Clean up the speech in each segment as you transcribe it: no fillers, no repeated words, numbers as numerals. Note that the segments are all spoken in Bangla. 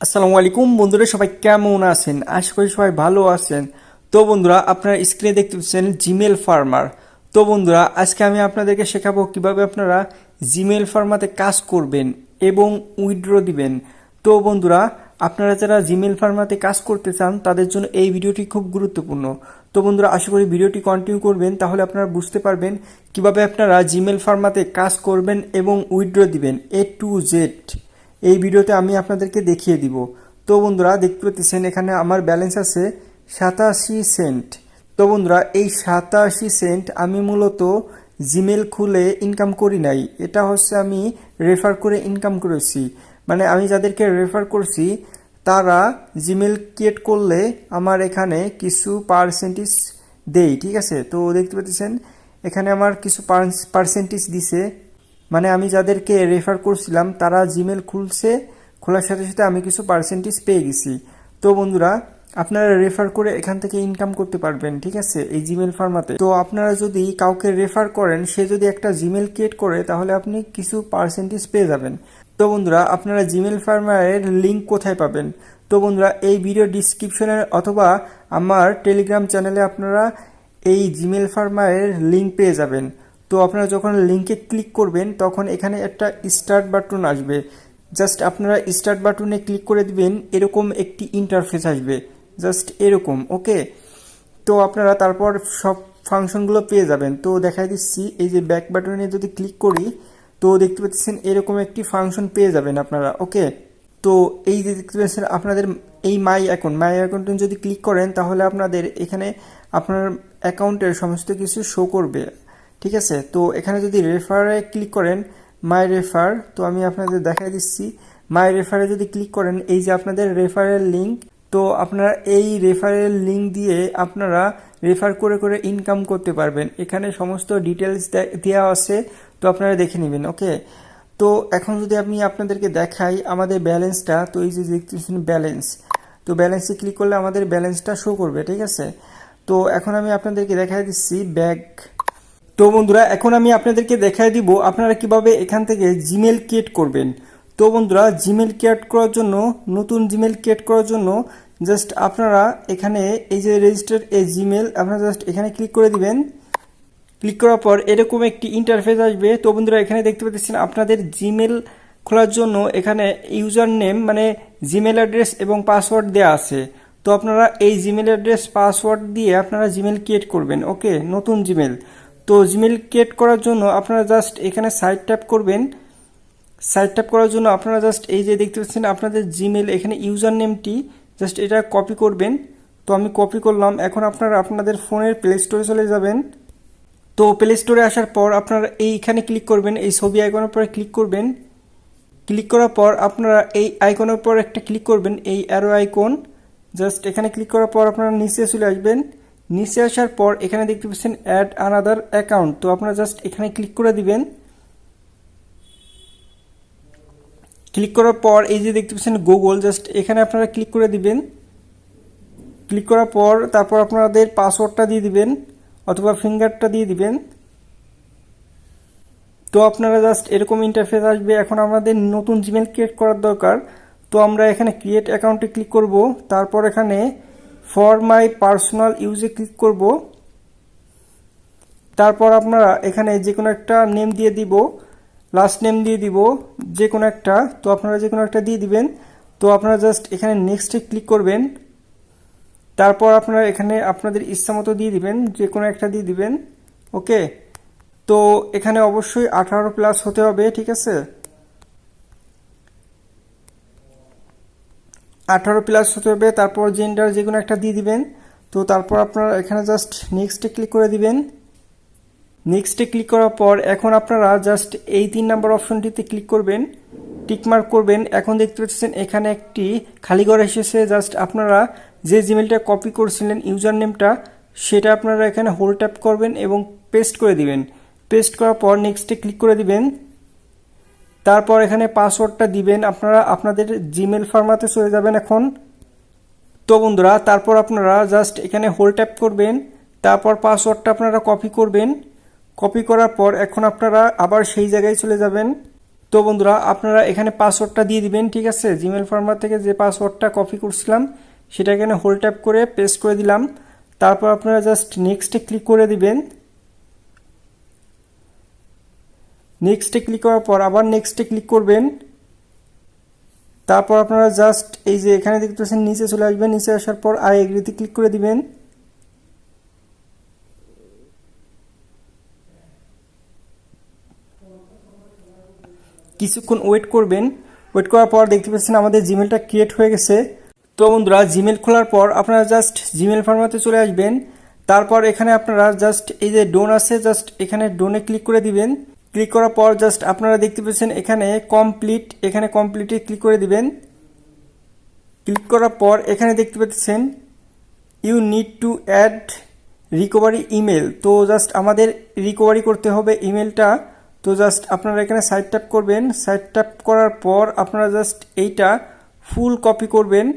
আসসালামু আলাইকুম বন্ধুরা, সবাই কেমন আছেন? আশা করি সবাই ভালো আছেন। তো বন্ধুরা, আপনারা স্ক্রিনে দেখতে পাচ্ছেন জিমেল ফার্মার। তো বন্ধুরা, আজকে আমি আপনাদেরকে শেখাবো কিভাবে আপনারা জিমেল ফার্মাতে কাজ করবেন এবং উইথড্র দিবেন। তো বন্ধুরা, আপনারা যারা জিমেল ফার্মাতে কাজ করতে চান তাদের জন্য এই ভিডিওটি খুব গুরুত্বপূর্ণ। তো বন্ধুরা, আশা করি ভিডিওটি কন্টিনিউ করবেন, তাহলে আপনারা বুঝতে পারবেন কিভাবে আপনারা জিমেল ফার্মাতে কাজ করবেন এবং উইথড্র দিবেন A to Z। এই ভিডিওতে আমি আপনাদেরকে দেখিয়ে দিব। তো বন্ধুরা, দেখতে পাচ্ছেন এখানে আমার ব্যালেন্স আছে 87 সেন্ট। তো বন্ধুরা, এই 87 সেন্ট আমি মূলত জিমেল খুলে ইনকাম করি নাই, এটা হচ্ছে আমি রেফার করে ইনকাম করেছি। মানে আমি যাদেরকে রেফার করছি তারা জিমেল ক্রিয়েট করলে আমার এখানে কিছু পার্সেন্টেজ দেই, ঠিক আছে। তো দেখতে পাচ্ছেন এখানে আমার কিছু পার্সেন্টেজ দিছে। মানে আমি যাদেরকে রেফার করছিলাম তারা জিমেল খুলছে, খোলার সাথে সাথে আমি কিছু পার্সেন্টেজ পেয়ে গেছি। তো বন্ধুরা, আপনারা রেফার করে এখান থেকে ইনকাম করতে পারবেন, ঠিক আছে, এই জিমেল ফার্মাতে। তো আপনারা যদি কাউকে রেফার করেন, সে যদি একটা জিমেল ক্রিয়েট করে, তাহলে আপনি কিছু পার্সেন্টেজ পেয়ে যাবেন। তো বন্ধুরা, আপনারা জিমেল ফার্মারের লিঙ্ক কোথায় পাবেন? তো বন্ধুরা, এই ভিডিও ডিসক্রিপশনে অথবা আমার টেলিগ্রাম চ্যানেলে আপনারা এই জিমেল ফার্মারের লিঙ্ক পেয়ে যাবেন। তো আপনারা যখন লিঙ্কে ক্লিক করবেন তখন এখানে একটা স্টার্ট বাটন আসবে। জাস্ট আপনারা স্টার্ট বাটনে ক্লিক করে দিবেন, এরকম একটি ইন্টারফেস আসবে, জাস্ট এরকম, ওকে। তো আপনারা তারপর সব ফাংশনগুলো পেয়ে যাবেন। তো দেখাই দিচ্ছি, এই যে ব্যাক বাটনে যদি ক্লিক করি, তো দেখতে পাচ্ছেন এরকম একটি ফাংশন পেয়ে যাবেন আপনারা, ওকে। তো এই যে দেখতে পাচ্ছেন আপনাদের এই মাই অ্যাকাউন্টে যদি ক্লিক করেন, তাহলে আপনাদের এখানে আপনার অ্যাকাউন্টের সমস্ত কিছু শো করবে, ঠিক আছে। তো এখানে যদি রেফারে ক্লিক করেন, মাই রেফার, তো আমি আপনাদের দেখাই দিচ্ছি। মাই রেফারে যদি ক্লিক করেন, এই যে আপনাদের রেফারেল লিঙ্ক, তো আপনারা এই রেফারেল লিঙ্ক দিয়ে আপনারা রেফার করে করে ইনকাম করতে পারবেন। এখানে সমস্ত ডিটেলস দেওয়া আছে, তো আপনারা দেখে নেবেন, ওকে। তো এখন যদি আমি আপনাদেরকে দেখাই আমাদের ব্যালেন্সটা, তো এই যে দেখতেছেন ব্যালেন্স, তো ব্যালেন্সে ক্লিক করলে আমাদের ব্যালেন্সটা শো করবে, ঠিক আছে। তো এখন আমি আপনাদেরকে দেখাই দিচ্ছি ব্যাক। তো বন্ধুরা, এখন আমি আপনাদেরকে দেখাই দিব আপনারা কিভাবে এখান থেকে জিমেল ক্রিয়েট করবেন। তো বন্ধুরা, জিমেল ক্রিয়েট করার জন্য, নতুন জিমেল ক্রিয়েট করার জন্য জাস্ট আপনারা এখানে এই যে রেজিস্টার এ জিমেল, আপনারা জাস্ট এখানে ক্লিক করে দিবেন। ক্লিক করার পর এরকম একটি ইন্টারফেস আসবে। তো বন্ধুরা, এখানে দেখতে পাচ্ছেন আপনাদের জিমেল খোলার জন্য এখানে ইউজার নেম মানে জিমেল অ্যাড্রেস এবং পাসওয়ার্ড দেওয়া আছে। তো আপনারা এই জিমেল অ্যাড্রেস পাসওয়ার্ড দিয়ে আপনারা জিমেল ক্রিয়েট করবেন, ওকে, নতুন জিমেল। তো জিমেল ক্রিয়েট করার জন্য আপনারা জাস্ট এখানে সাইড ট্যাপ করবেন। সাইড ট্যাপ করার জন্য আপনারা জাস্ট এই যে দেখতে পাচ্ছেন আপনাদের জিমেল, এখানে ইউজার নেমটি জাস্ট এটা কপি করবেন। তো আমি কপি করলাম। এখন আপনারা আপনাদের ফোনের প্লে স্টোরে চলে যাবেন। তো প্লে স্টোরে আসার পর আপনারা এইখানে ক্লিক করবেন, এই ছবি আইকনের পরে ক্লিক করবেন। ক্লিক করার পর আপনারা এই আইকনের পর একটা ক্লিক করবেন, এই অ্যারো আইকন, জাস্ট এখানে ক্লিক করার পর আপনারা নিচে চলে আসবেন। নিচে আসার পর এখানে দেখতে পাচ্ছেন অ্যাড আনাদার অ্যাকাউন্ট, তো আপনারা জাস্ট এখানে ক্লিক করে দিবেন। ক্লিক করার পর এই যে দেখতে পাচ্ছেন গুগল, জাস্ট এখানে আপনারা ক্লিক করে দিবেন। ক্লিক করার পর তারপর আপনাদের পাসওয়ার্ডটা দিয়ে দিবেন অথবা ফিঙ্গারটা দিয়ে দিবেন। তো আপনারা জাস্ট এরকম ইন্টারফেস আসবে। এখন আমাদের নতুন জিমেল ক্রিয়েট করার দরকার। তো আমরা এখানে ক্রিয়েট অ্যাকাউন্টে ক্লিক করব, তারপর এখানে ফর মাই পার্সোনাল ইউজে ক্লিক করব। তারপর আপনারা এখানে যে কোনো একটা নেম দিয়ে দিব, লাস্ট নেম দিয়ে দিব যে কোনো একটা, তো আপনারা যে কোনো একটা দিয়ে দিবেন। তো আপনারা জাস্ট এখানে নেক্সটে ক্লিক করবেন। তারপর আপনারা এখানে আপনাদের ইচ্ছা মতো দিয়ে দিবেন, যে কোনো একটা দিয়ে দিবেন, ওকে। তো এখানে অবশ্যই 18+ হতে হবে, ঠিক আছে, 18+ হতে হবে। তারপর জেন্ডার যে কোনো একটা দিয়ে দিবেন। তো তারপর আপনারা এখানে জাস্ট নেক্সটে ক্লিক করে দিবেন। নেক্সটে ক্লিক করার পর এখন আপনারা জাস্ট এই 3 নম্বর অপশনটিতে ক্লিক করবেন, টিকমার্ক করবেন। এখন দেখতে পাচ্ছেন এখানে একটি খালি ঘর এসেছে। জাস্ট আপনারা যে জিমেলটা কপি করছিলেন ইউজার নেমটা, সেটা আপনারা এখানে হোল্ড ট্যাপ করবেন এবং পেস্ট করে দিবেন। পেস্ট করার পর নেক্সটে ক্লিক করে দিবেন। তারপর এখানে পাসওয়ার্ডটা দিবেন। আপনারা আপনাদের জিমেল ফার্মাতে চলে যাবেন এখন। তো বন্ধুরা, তারপর আপনারা জাস্ট এখানে হোল্ড ট্যাপ করবেন, তারপর পাসওয়ার্ডটা আপনারা কপি করবেন। কপি করার পর এখন আপনারা আবার সেই জায়গায় চলে যাবেন। তো তো বন্ধুরা আপনারা এখানে পাসওয়ার্ডটা দিয়ে দিবেন, ঠিক আছে। জিমেল ফার্মার থেকে যে পাসওয়ার্ডটা কপি করছিলাম সেটা এখানে হোল্ড ট্যাপ করে পেস্ট করে দিলাম। তারপর আপনারা জাস্ট নেক্সটে ক্লিক করে দিবেন। নেক্সটে ক্লিক করার পর আবার নেক্সটে ক্লিক করবেন। তারপর আপনারা জাস্ট এই যে এখানে দেখতে পাচ্ছেন নিচে চলে আসবেন। নিচে আসার পর আই এগ্রিতে ক্লিক করে দিবেন। কিছুক্ষণ ওয়েট করবেন। ওয়েট করার পর দেখতে পাচ্ছেন আমাদের জিমেলটা ক্রিয়েট হয়ে গেছে। তো বন্ধুরা জিমেল খোলার পর আপনারা জাস্ট জিমেল ফার্মাতে চলে আসবেন। তারপর এখানে আপনারা জাস্ট এই যে ডোন আছে, জাস্ট এখানে ডোনে ক্লিক করে দিবেন। ক্লিক করার পর জাস্ট আপনারা দেখতে পাচ্ছেন এখানে কমপ্লিট, এখানে কমপ্লিটে ক্লিক করে দিবেন। ক্লিক করার পর এখানে দেখতে পাচ্ছেন you need to add recovery email. তো জাস্ট আমাদের রিকভারি করতে হবে ইমেলটা। তো জাস্ট আপনারা এখানে সাইড ট্যাপ করবেন। সাইড ট্যাপ করার পর আপনারা জাস্ট এইটা ফুল কপি করবেন।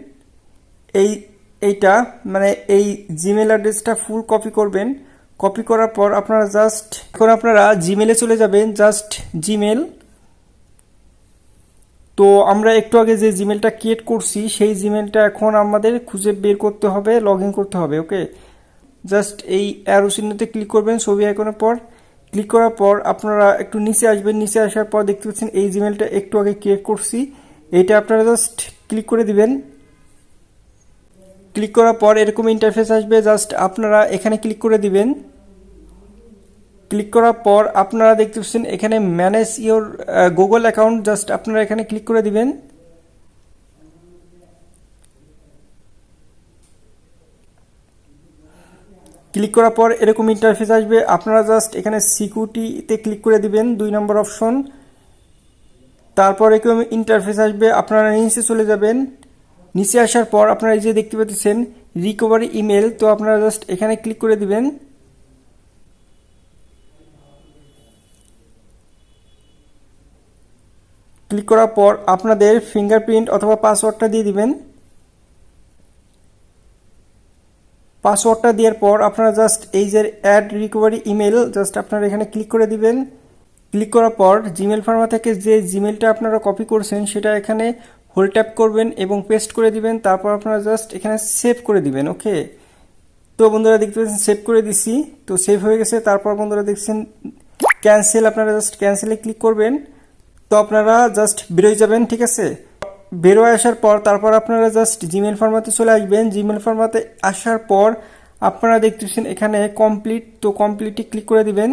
এইটা মানে এই জিমেল অ্যাড্রেসটা ফুল কপি করবেন। কপি করার পর আপনারা জাস্ট এখন আপনারা জিমেলে চলে যাবেন। জাস্ট জিমেল, তো আমরা একটু আগে যে জিমেলটা ক্রিয়েট করছি সেই জিমেলটা এখন আমাদের খুঁজে বের করতে হবে, লগ ইন করতে হবে। ওকে, জাস্ট এই অ্যারো চিহ্নতে ক্লিক করবেন ছবি আইকনের পর। ক্লিক করার পর আপনারা একটু নিচে আসবেন। নিচে আসার পর দেখতে পাচ্ছেন এই জিমেলটা একটু আগে ক্রিয়েট করছি, এইটা আপনারা জাস্ট ক্লিক করে দিবেন। ক্লিক করার পর এরকম ইন্টারফেস আসবে, জাস্ট আপনারা এখানে ক্লিক করে দিবেন। ক্লিক করার পর আপনারা দেখতে পাচ্ছেন এখানে manage your Google account, just আপনারা এখানে ক্লিক করে দিবেন। ক্লিক করার পর এরকম ইন্টারফেস আসবে, আপনারা জাস্ট এখানে সিকিউরিটিতে ক্লিক করে দিবেন 2 নম্বর অপশন। তারপর এরকম ইন্টারফেস আসবে, আপনারা নিচে চলে যাবেন। নিচে আসার পর আপনারা এই যে দেখতে পাচ্ছেন রিকভারি ইমেল, তো আপনারা জাস্ট এখানে ক্লিক করে দিবেন। ক্লিক করার পর আপনাদের ফিঙ্গারপ্রিন্ট অথবা পাসওয়ার্ডটা দিয়ে দিবেন। পাসওয়ার্ডটা দেওয়ার পর আপনারা জাস্ট এই যে অ্যাড রিকভারি ইমেল, জাস্ট আপনারা এখানে ক্লিক করে দিবেন। ক্লিক করার পর জিমেল ফার্মা থেকে যে জিমেলটা আপনারা কপি করছেন সেটা এখানে হোল্ড ট্যাপ করবেন এবং পেস্ট করে দিবেন। তারপর আপনারা জাস্ট এখানে সেভ করে দিবেন। ওকে, তো বন্ধুরা দেখতে পাচ্ছেন সেভ করে দিছি, তো সেভ হয়ে গেছে। তারপর বন্ধুরা দেখছেন ক্যান্সেল, আপনারা জাস্ট ক্যান্সেলে ক্লিক করবেন। তো আপনারা জাস্ট বেরোয় যাবেন, ঠিক আছে। বেরোয় আসার পর তারপর আপনারা জাস্ট জিমেল ফার্মাতে চলে আসবেন। জিমেল ফার্মাতে আসার পর আপনারা দেখতেছেন এখানে কমপ্লিট, তো কমপ্লিটে ক্লিক করে দিবেন।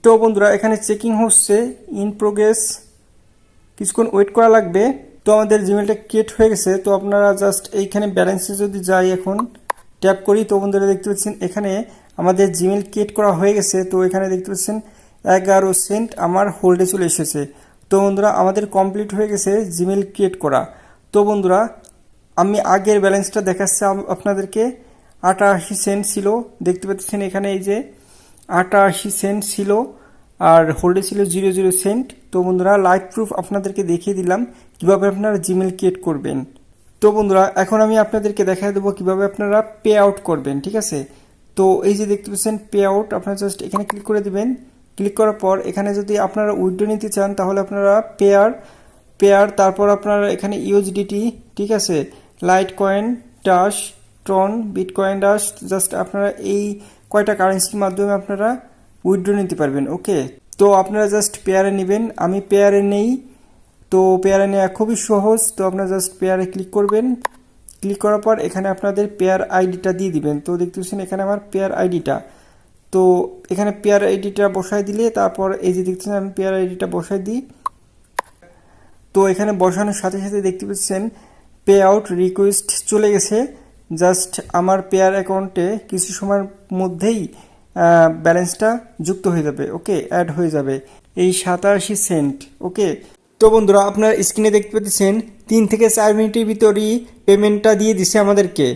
তো বন্ধুরা এখানে চেকিং হচ্ছে, ইন প্রোগ্রেস, কিছুক্ষণ ওয়েট করা লাগবে। তো আমাদের জিমেলটা ক্রিয়েট হয়ে গেছে। তো আপনারা জাস্ট এইখানে ব্যালেন্সে যদি যাই এখন ট্যাপ করি, তো বন্ধুরা দেখতে পাচ্ছেন এখানে আমাদের জিমেল ক্রিয়েট করা হয়ে গেছে। তো এখানে দেখতে পাচ্ছেন 11 সেন্ট আমার হোল্ডে চলে এসেছে। তো বন্ধুরা আমাদের কমপ্লিট হয়ে গেছে জিমেল ক্রিয়েট করা। তো বন্ধুরা আমি আগের ব্যালেন্সটা দেখাচ্ছি আপনাদেরকে। 88 সেন্ট ছিল, দেখতে পাচ্ছেন এখানে এই যে 88 সেন্ট ছিল আর হোল্ডে ছিল 00 সেন্ট। তো বন্ধুরা লাইভ প্রুফ আপনাদেরকে দেখিয়ে দিলাম কিভাবে আপনারা জিমেল ক্রিয়েট করবেন। তো বন্ধুরা এখন আমি আপনাদেরকে দেখাই দেবো কিভাবে আপনারা পে আউট করবেন, ঠিক আছে। তো এই যে দেখতে পাচ্ছেন পে আউট, আপনারা জাস্ট এখানে ক্লিক করে দিবেন। ক্লিক করার পর এখানে যদি আপনারা উইথড্র নিতে চান তাহলে আপনারা পেয়ার তারপর আপনারা এখানে ইউএসডিটি, ঠিক আছে, light coin, Dash, ট্রন, bitcoin, Dash, just আপনারা এই কয়টা কারেন্সির মাধ্যমে আপনারা উইথড্র নিতে পারবেন। ওকে, তো আপনারা জাস্ট পেয়ারে নেবেন, আমি পেয়ারে নেই। তো পেয়ারে নেওয়া খুবই সহজ। তো আপনারা জাস্ট পেয়ারে ক্লিক করবেন। ক্লিক করার পর এখানে আপনাদের পেয়ার আইডিটা দিয়ে দিবেন। তো দেখতে পাচ্ছেন এখানে আমার পেয়ার আইডিটা, তো এখানে পেয়ার আইডিটা বসাই দিলে তারপর এই যে দেখছেন আমি পেয়ার আইডিটা বসাই দিই। তো এখানে বসানোর সাথে সাথে দেখতে পাচ্ছেন পে আউট রিকোয়েস্ট চলে গেছে। জাস্ট আমার পেয়ার অ্যাকাউন্টে কিছু সময়ের মধ্যেই ব্যালেন্সটা যুক্ত হয়ে যাবে। ওকে, অ্যাড হয়ে যাবে এই 87 সেন্ট। ওকে, তো বন্ধুরা আপনার স্ক্রিনে দেখতে পাচ্ছেন 3 থেকে 4 মিনিটের ভিতরেই পেমেন্টটা দিয়ে দিছে আমাদেরকে।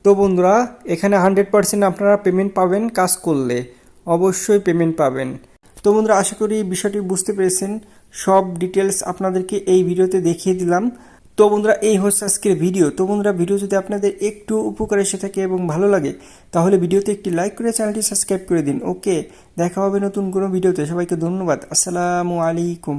তো বন্ধুরা এখানে 100% আপনারা পেমেন্ট পাবেন, কাজ করলে অবশ্যই পেমেন্ট পাবেন। তো বন্ধুরা আশা করি বিষয়টি বুঝতে পেরেছেন। সব ডিটেলস আপনাদেরকে এই ভিডিওতে দেখিয়ে দিলাম। তো বন্ধুরা এই হচ্ছে আজকের ভিডিও। তো বন্ধুরা ভিডিও যদি আপনাদের একটু উপকার এসে থাকে এবং ভালো লাগে তাহলে ভিডিওতে একটি লাইক করে চ্যানেলটি সাবস্ক্রাইব করে দিন। ওকে, দেখা হবে নতুন কোনো ভিডিওতে। সবাইকে ধন্যবাদ। আসসালামু আলাইকুম।